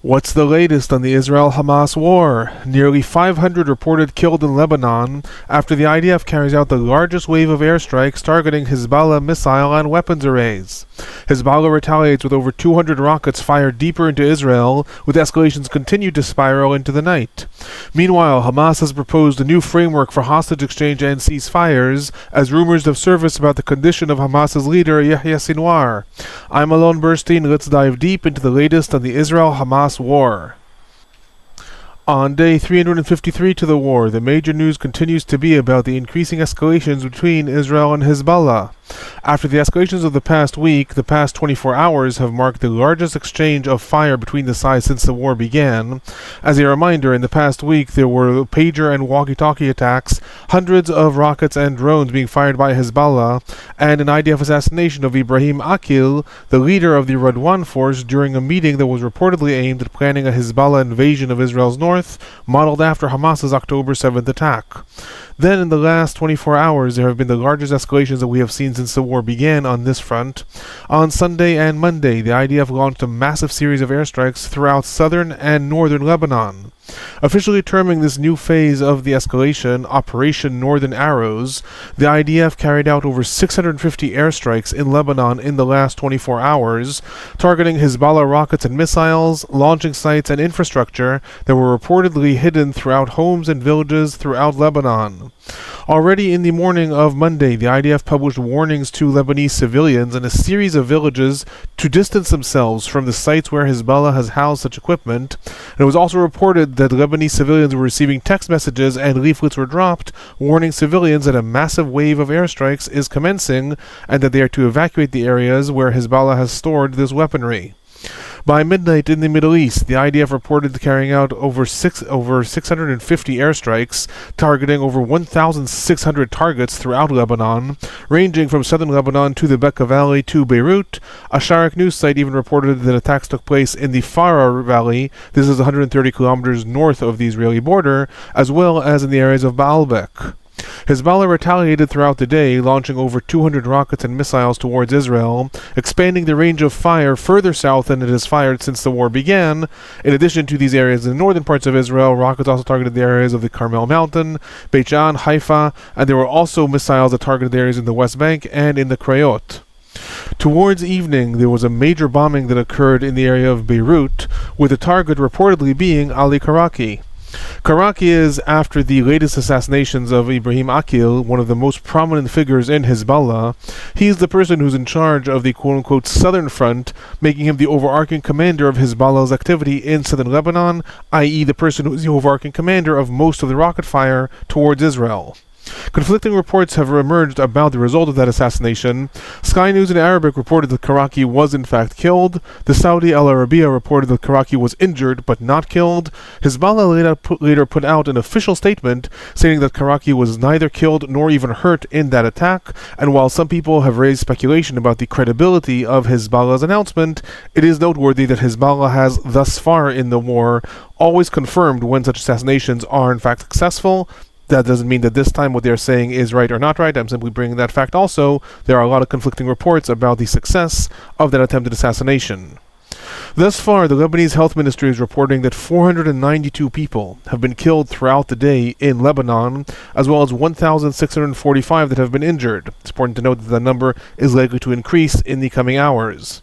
What's the latest on the Israel-Hamas war? Nearly 500 reported killed in Lebanon after the IDF carries out the largest wave of airstrikes targeting Hezbollah missile and weapons arrays. Hezbollah retaliates with over 200 rockets fired deeper into Israel, with escalations continue to spiral into the night. Meanwhile, Hamas has proposed a new framework for hostage exchange and ceasefires, as rumors have surfaced about the condition of Hamas's leader Yahya Sinwar. I'm Alon Burstein. Let's dive deep into the latest on the Israel-Hamas War. On day 353 to the war, the major news continues to be about the increasing escalations between Israel and Hezbollah. After the escalations of the past week, the past 24 hours have marked the largest exchange of fire between the sides since the war began. As a reminder, in the past week there were pager and walkie-talkie attacks, hundreds of rockets and drones being fired by Hezbollah, and an IDF assassination of Ibrahim Akil, the leader of the Radwan force, during a meeting that was reportedly aimed at planning a Hezbollah invasion of Israel's north, modeled after Hamas's October 7th attack. Then, in the last 24 hours, there have been the largest escalations that we have seen since the war began on this front. On Sunday and Monday, the IDF launched a massive series of airstrikes throughout southern and northern Lebanon. Officially terming this new phase of the escalation Operation Northern Arrows, the IDF carried out over 650 airstrikes in Lebanon in the last 24 hours, targeting Hezbollah rockets and missiles, launching sites and infrastructure that were reportedly hidden throughout homes and villages throughout Lebanon. Already in the morning of Monday, the IDF published warnings to Lebanese civilians in a series of villages to distance themselves from the sites where Hezbollah has housed such equipment. And it was also reported that Lebanese civilians were receiving text messages and leaflets were dropped warning civilians that a massive wave of airstrikes is commencing and that they are to evacuate the areas where Hezbollah has stored this weaponry. By midnight in the Middle East, the IDF reported carrying out over 650 airstrikes, targeting over 1,600 targets throughout Lebanon, ranging from southern Lebanon to the Bekaa Valley to Beirut. A Sharik news site even reported that attacks took place in the Farah Valley, this is 130 kilometers north of the Israeli border, as well as in the areas of Baalbek. Hezbollah retaliated throughout the day, launching over 200 rockets and missiles towards Israel, expanding the range of fire further south than it has fired since the war began. In addition to these areas in the northern parts of Israel, rockets also targeted the areas of the Carmel Mountain, Beit Jan, Haifa, and there were also missiles that targeted areas in the West Bank and in the Krayot. Towards evening, there was a major bombing that occurred in the area of Beirut, with the target reportedly being Ali Karaki. Karaki is, after the latest assassinations of Ibrahim Akil, one of the most prominent figures in Hezbollah. He is the person who's in charge of the quote-unquote southern front, making him the overarching commander of Hezbollah's activity in southern Lebanon, i.e. the person who is the overarching commander of most of the rocket fire towards Israel. Conflicting reports have emerged about the result of that assassination. Sky News in Arabic reported that Karaki was in fact killed. The Saudi Al Arabiya reported that Karaki was injured but not killed. Hezbollah later put out an official statement stating that Karaki was neither killed nor even hurt in that attack, and while some people have raised speculation about the credibility of Hezbollah's announcement, it is noteworthy that Hezbollah has thus far in the war always confirmed when such assassinations are in fact successful. That doesn't mean that this time what they're saying is right or not right. I'm simply bringing that fact also. There are a lot of conflicting reports about the success of that attempted assassination. Thus far, the Lebanese Health Ministry is reporting that 492 people have been killed throughout the day in Lebanon, as well as 1,645 that have been injured. It's important to note that the number is likely to increase in the coming hours.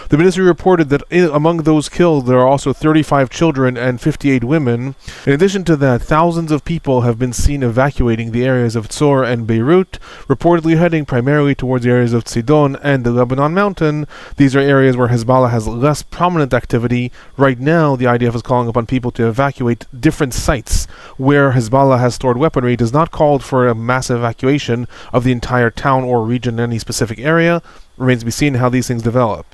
The ministry reported that among those killed there are also 35 children and 58 women. In addition to that, thousands of people have been seen evacuating the areas of Tzor and Beirut, reportedly heading primarily towards the areas of Sidon and the Lebanon mountain. These are areas where Hezbollah has less prominent activity. Right now, the IDF is calling upon people to evacuate different sites where Hezbollah has stored weaponry. It does not call for a massive evacuation of the entire town or region in any specific area. Remains to be seen how these things develop.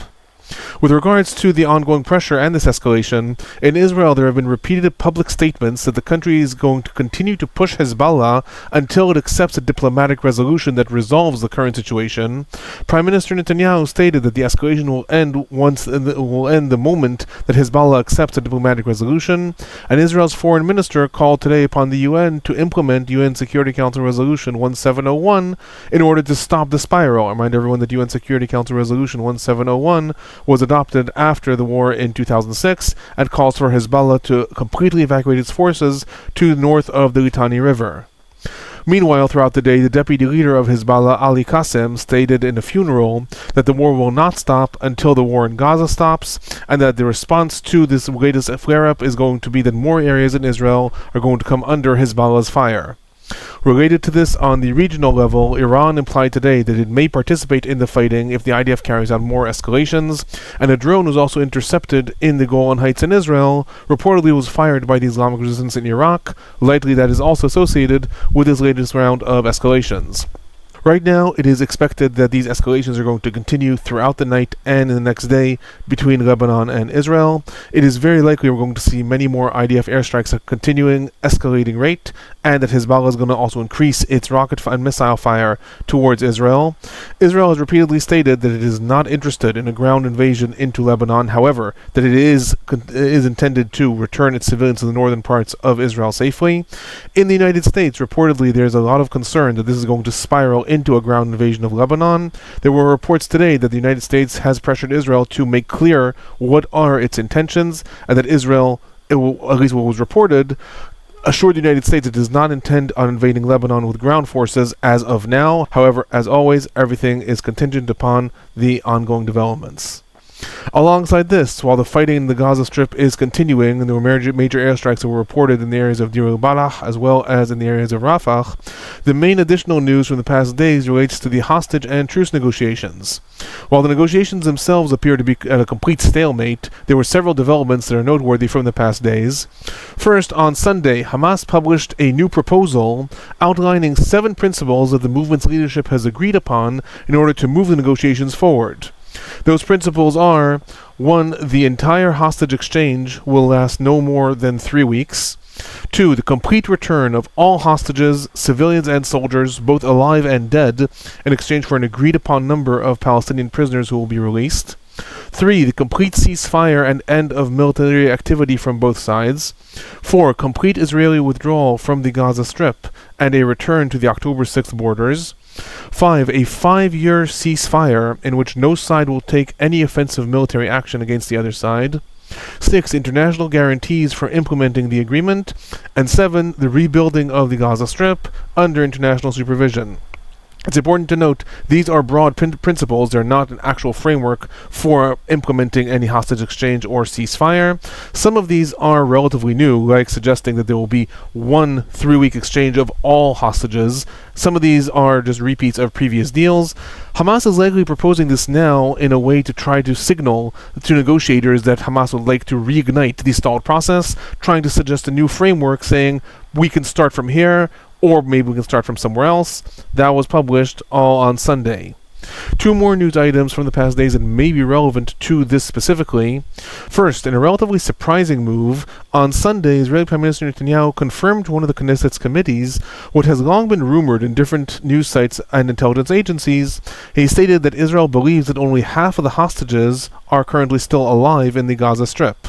With regards to the ongoing pressure and this escalation, in Israel there have been repeated public statements that the country is going to continue to push Hezbollah until it accepts a diplomatic resolution that resolves the current situation. Prime Minister Netanyahu stated that the escalation will end the moment that Hezbollah accepts a diplomatic resolution, and Israel's foreign minister called today upon the UN to implement UN Security Council Resolution 1701 in order to stop the spiral. I remind everyone that UN Security Council Resolution 1701 was adopted after the war in 2006 and calls for Hezbollah to completely evacuate its forces to the north of the Litani River. Meanwhile, throughout the day, the deputy leader of Hezbollah, Ali Qasem, stated in a funeral that the war will not stop until the war in Gaza stops, and that the response to this latest flare-up is going to be that more areas in Israel are going to come under Hezbollah's fire. Related to this, on the regional level, Iran implied today that it may participate in the fighting if the IDF carries out more escalations, and a drone was also intercepted in the Golan Heights in Israel, reportedly was fired by the Islamic resistance in Iraq, likely that is also associated with this latest round of escalations. Right now, it is expected that these escalations are going to continue throughout the night and in the next day between Lebanon and Israel. It is very likely we're going to see many more IDF airstrikes at continuing escalating rate, and that Hezbollah is going to also increase its rocket and missile fire towards Israel. Israel has repeatedly stated that it is not interested in a ground invasion into Lebanon, however, that it is intended to return its civilians to the northern parts of Israel safely. In the United States, reportedly, there's a lot of concern that this is going to spiral into a ground invasion of Lebanon. There were reports today that the United States has pressured Israel to make clear what are its intentions, and that Israel, at least what was reported, assured the United States it does not intend on invading Lebanon with ground forces as of now. However, as always, everything is contingent upon the ongoing developments. Alongside this, while the fighting in the Gaza Strip is continuing, and there were major airstrikes that were reported in the areas of Deir el-Balah as well as in the areas of Rafah, the main additional news from the past days relates to the hostage and truce negotiations. While the negotiations themselves appear to be at a complete stalemate, there were several developments that are noteworthy from the past days. First, on Sunday, Hamas published a new proposal outlining 7 principles that the movement's leadership has agreed upon in order to move the negotiations forward. Those principles are: 1. The entire hostage exchange will last no more than 3 weeks. 2. The complete return of all hostages, civilians and soldiers, both alive and dead, in exchange for an agreed-upon number of Palestinian prisoners who will be released. 3. The complete ceasefire and end of military activity from both sides. 4. Complete Israeli withdrawal from the Gaza Strip and a return to the October 6th borders. 5. A 5-year ceasefire in which no side will take any offensive military action against the other side. 6. International guarantees for implementing the agreement. And 7. The rebuilding of the Gaza Strip under international supervision. It's important to note, these are broad principles. They're not an actual framework for implementing any hostage exchange or ceasefire. Some of these are relatively new, like suggesting that there will be 1 3-week exchange of all hostages. Some of these are just repeats of previous deals. Hamas is likely proposing this now in a way to try to signal to negotiators that Hamas would like to reignite the stalled process, trying to suggest a new framework saying, we can start from here, or maybe we can start from somewhere else. That was published all on Sunday. 2 more news items from the past days that may be relevant to this specifically. First, in a relatively surprising move, on Sunday, Israeli Prime Minister Netanyahu confirmed to one of the Knesset's committees what has long been rumored in different news sites and intelligence agencies. He stated that Israel believes that only half of the hostages are currently still alive in the Gaza Strip.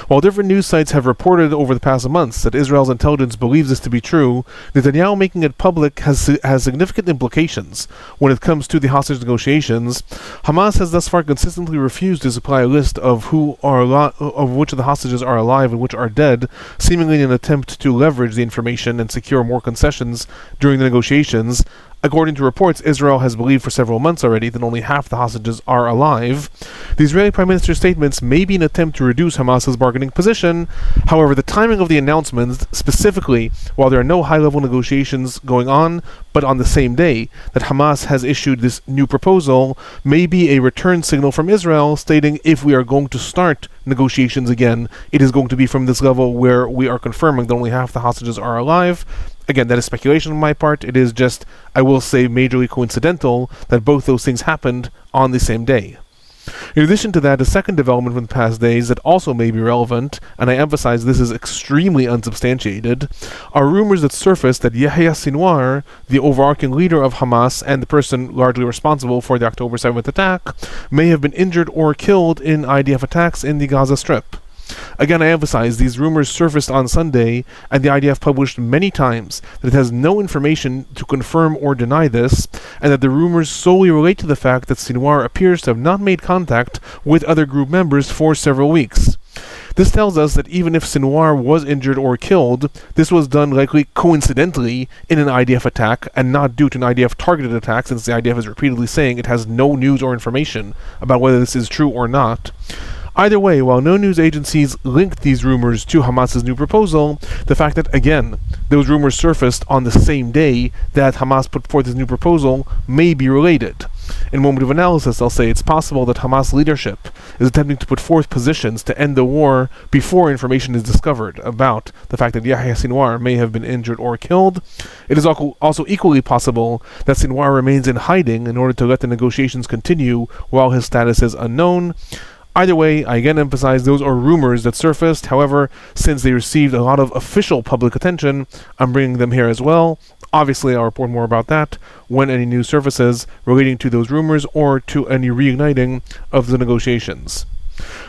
While different news sites have reported over the past months that Israel's intelligence believes this to be true, Netanyahu making it public has significant implications when it comes to the hostage negotiations. Hamas has thus far consistently refused to supply a list of of which of the hostages are alive and which are dead, seemingly in an attempt to leverage the information and secure more concessions during the negotiations. According to reports, Israel has believed for several months already that only half the hostages are alive. The Israeli Prime Minister's statements may be an attempt to reduce Hamas's bargaining position. However, the timing of the announcements, specifically while there are no high-level negotiations going on, but on the same day that Hamas has issued this new proposal, may be a return signal from Israel stating if we are going to start negotiations again, it is going to be from this level where we are confirming that only half the hostages are alive. Again, that is speculation on my part. It is just, I will say, majorly coincidental that both those things happened on the same day. In addition to that, a second development from the past days that also may be relevant, and I emphasize this is extremely unsubstantiated, are rumors that surfaced that Yahya Sinwar, the overarching leader of Hamas and the person largely responsible for the October 7th attack, may have been injured or killed in IDF attacks in the Gaza Strip. Again, I emphasize, these rumors surfaced on Sunday, and the IDF published many times that it has no information to confirm or deny this, and that the rumors solely relate to the fact that Sinwar appears to have not made contact with other group members for several weeks. This tells us that even if Sinwar was injured or killed, this was done likely coincidentally in an IDF attack and not due to an IDF targeted attack, since the IDF is repeatedly saying it has no news or information about whether this is true or not. Either way, while no news agencies linked these rumors to Hamas's new proposal, the fact that, again, those rumors surfaced on the same day that Hamas put forth his new proposal may be related. In a moment of analysis, I'll say it's possible that Hamas leadership is attempting to put forth positions to end the war before information is discovered about the fact that Yahya Sinwar may have been injured or killed. It is also equally possible that Sinwar remains in hiding in order to let the negotiations continue while his status is unknown. Either way, I again emphasize those are rumors that surfaced. However, since they received a lot of official public attention, I'm bringing them here as well. Obviously, I'll report more about that when any news surfaces relating to those rumors or to any reigniting of the negotiations.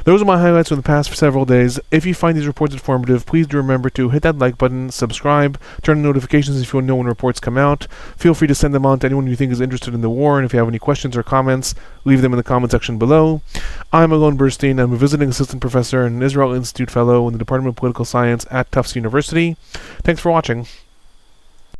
Those are my highlights from the past several days. If you find these reports informative, please do remember to hit that like button, subscribe, turn on notifications if you want to know when reports come out. Feel free to send them on to anyone you think is interested in the war, and if you have any questions or comments, leave them in the comment section below. I'm Alon Burstein. I'm a visiting assistant professor and an Israel Institute fellow in the Department of Political Science at Tufts University. Thanks for watching.